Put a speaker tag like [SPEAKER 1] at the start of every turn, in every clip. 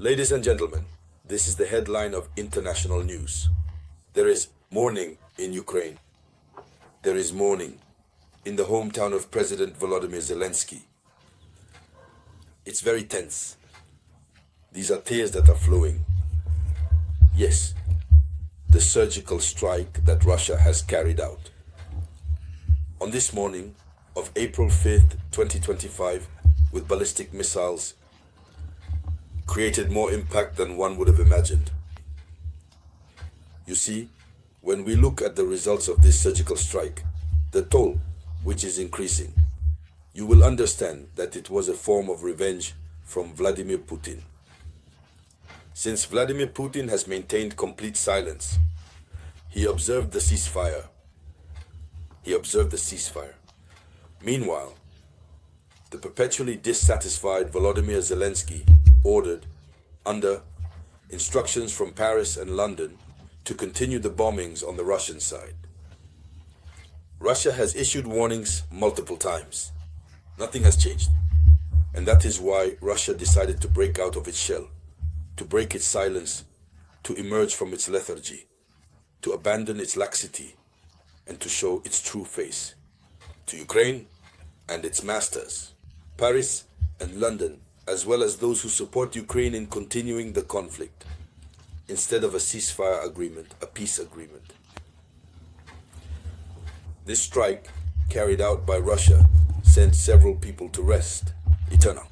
[SPEAKER 1] Ladies and gentlemen, this is the headline of international news. There is mourning in Ukraine. There is mourning in the hometown of President Volodymyr Zelensky. It's very tense. These are tears that are flowing. Yes, the surgical strike that Russia has carried out. On this morning of April 5th, 2025, with ballistic missiles, created more impact than one would have imagined. You see, when we look at the results of this surgical strike, the toll which is increasing, you will understand that it was a form of revenge from Vladimir Putin. Since Vladimir Putin has maintained complete silence, he observed the ceasefire. Meanwhile, the perpetually dissatisfied Volodymyr Zelensky ordered, under instructions from Paris and London, to continue the bombings on the Russian side. Russia has issued warnings multiple times. Nothing has changed. And that is why Russia decided to break out of its shell, to break its silence, to emerge from its lethargy, to abandon its laxity, and to show its true face to Ukraine and its masters, Paris and London, as well as those who support Ukraine in continuing the conflict, instead of a ceasefire agreement, a peace agreement. This strike, carried out by Russia, sent several people to rest, eternal.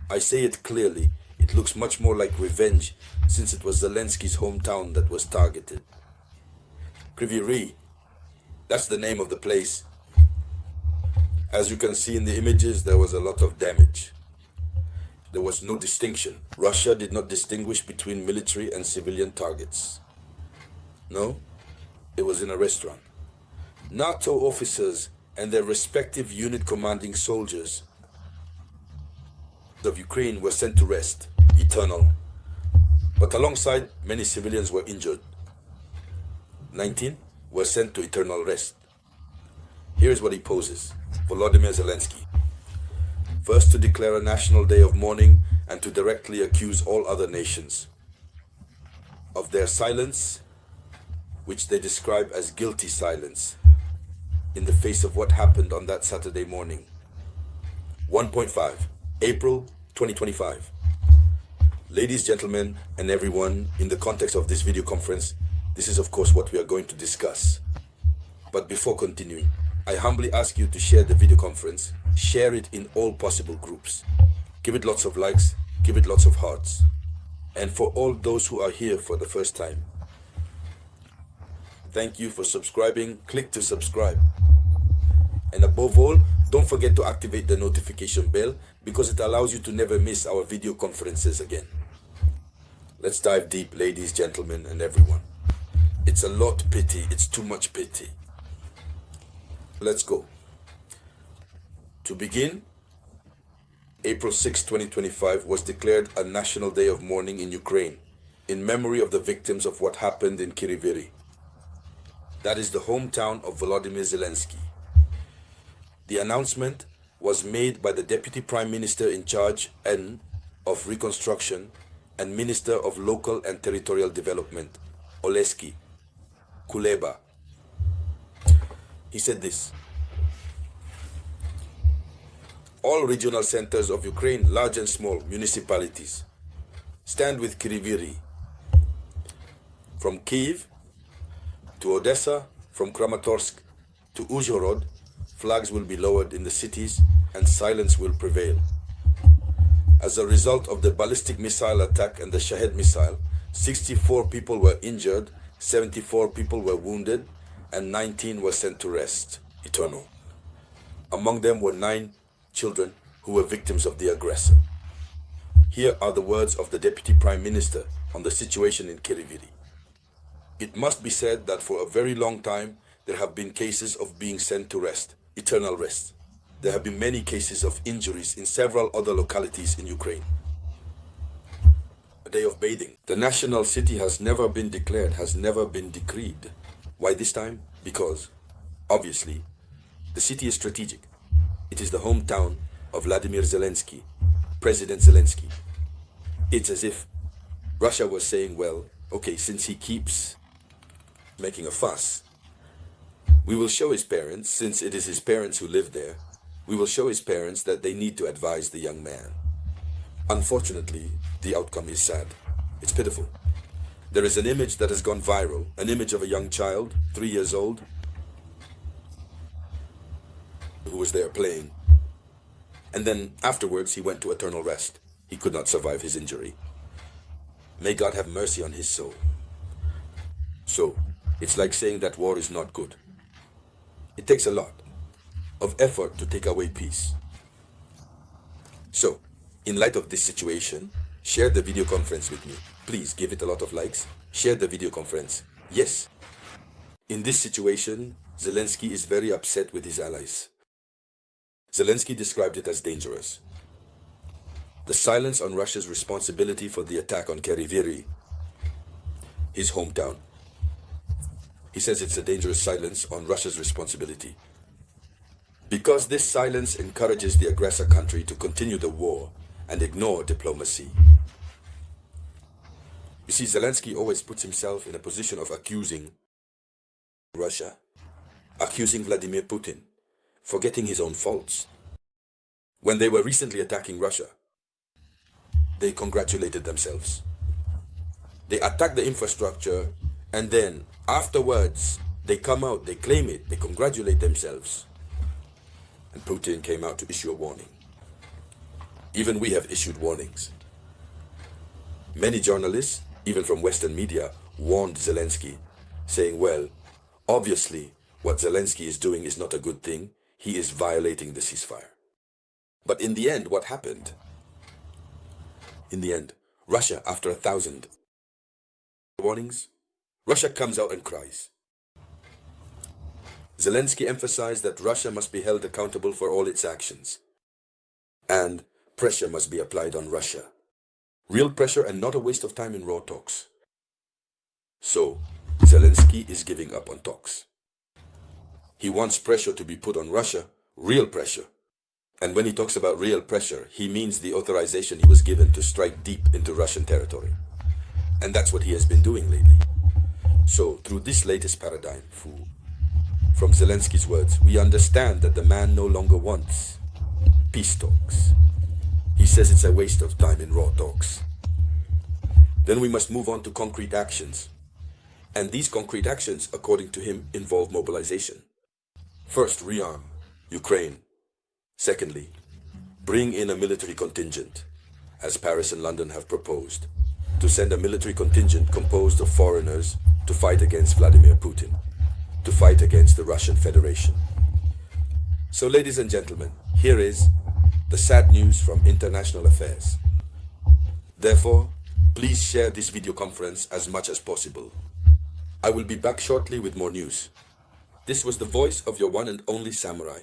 [SPEAKER 1] I say it clearly, it looks much more like revenge, since it was Zelensky's hometown that was targeted. Kiri, that's the name of the place. As you can see in the images, there was a lot of damage. There was no distinction. Russia did not distinguish between military and civilian targets. No, it was in a restaurant. NATO officers and their respective unit commanding soldiers of Ukraine were sent to rest, eternal. But alongside, many civilians were injured. 19 were sent to eternal rest. Here is what he poses, Volodymyr Zelensky. First, to declare a national day of mourning and to directly accuse all other nations of their silence, which they describe as guilty silence, in the face of what happened on that Saturday morning. 1.5, April 2025. Ladies, gentlemen, and everyone, in the context of this video conference, this is of course what we are going to discuss. But before continuing, I humbly ask you to share the video conference, share it in all possible groups. Give it lots of likes, give it lots of hearts. And for all those who are here for the first time, thank you for subscribing. Click to subscribe. And above all, don't forget to activate the notification bell because it allows you to never miss our video conferences again. Let's dive deep, ladies, gentlemen, and everyone. It's a lot pity. It's too much pity. Let's go. To begin, April 6, 2025 was declared a national day of mourning in Ukraine in memory of the victims of what happened in Kiri. That is the hometown of Volodymyr Zelensky. The announcement was made by the Deputy Prime Minister in charge of Reconstruction and Minister of Local and Territorial Development, Oleksiy Kuleba. He said this: all regional centers of Ukraine, large and small municipalities, stand with Kiri. From Kiev to Odessa, from Kramatorsk to Uzhhorod, flags will be lowered in the cities and silence will prevail. As a result of the ballistic missile attack and the Shahed missile, 64 people were injured, 74 people were wounded, and 19 were sent to rest, eternal. Among them were 9 children who were victims of the aggressor. Here are the words of the Deputy Prime Minister on the situation in Kiri. It must be said that for a very long time, there have been cases of being sent to rest, eternal rest. There have been many cases of injuries in several other localities in Ukraine. A day of bathing. The national city has never been declared, has never been decreed. Why this time? Because, obviously, the city is strategic. It is the hometown of Vladimir Zelensky, President Zelensky. It's as if Russia was saying, well, okay, since he keeps making a fuss, we will show his parents, since it is his parents who live there, we will show his parents that they need to advise the young man. Unfortunately, the outcome is sad. It's pitiful. There is an image that has gone viral, an image of a young child, 3 years old, who was there playing. And then afterwards, he went to eternal rest. He could not survive his injury. May God have mercy on his soul. So, it's like saying that war is not good. It takes a lot of effort to take away peace. So, in light of this situation, share the video conference with me. Please give it a lot of likes. Share the video conference. Yes. In this situation, Zelensky is very upset with his allies. Zelensky described it as dangerous. The silence on Russia's responsibility for the attack on Kiri, his hometown. He says it's a dangerous silence on Russia's responsibility, because this silence encourages the aggressor country to continue the war and ignore diplomacy. You see, Zelensky always puts himself in a position of accusing Russia, accusing Vladimir Putin, forgetting his own faults. When they were recently attacking Russia, they congratulated themselves. They attack the infrastructure, and then afterwards, they come out, they claim it, they congratulate themselves. And Putin came out to issue a warning. Even we have issued warnings. Many journalists, even from Western media, warned Zelensky, saying, well, obviously, what Zelensky is doing is not a good thing. He is violating the ceasefire. But in the end, what happened? In the end, Russia, after 1,000 warnings, Russia comes out and cries. Zelensky emphasized that Russia must be held accountable for all its actions, and pressure must be applied on Russia. Real pressure and not a waste of time in raw talks. So, Zelensky is giving up on talks. He wants pressure to be put on Russia, real pressure. And when he talks about real pressure, he means the authorization he was given to strike deep into Russian territory. And that's what he has been doing lately. So, through this latest paradigm, from Zelensky's words, we understand that the man no longer wants peace talks. He says it's a waste of time in raw talks. Then we must move on to concrete actions. And these concrete actions, according to him, involve mobilization. First, rearm Ukraine. Secondly, bring in a military contingent, as Paris and London have proposed, to send a military contingent composed of foreigners to fight against Vladimir Putin, to fight against the Russian Federation. So, ladies and gentlemen, here is the sad news from international affairs. Therefore, please share this video conference as much as possible. I will be back shortly with more news. This was the voice of your one and only samurai.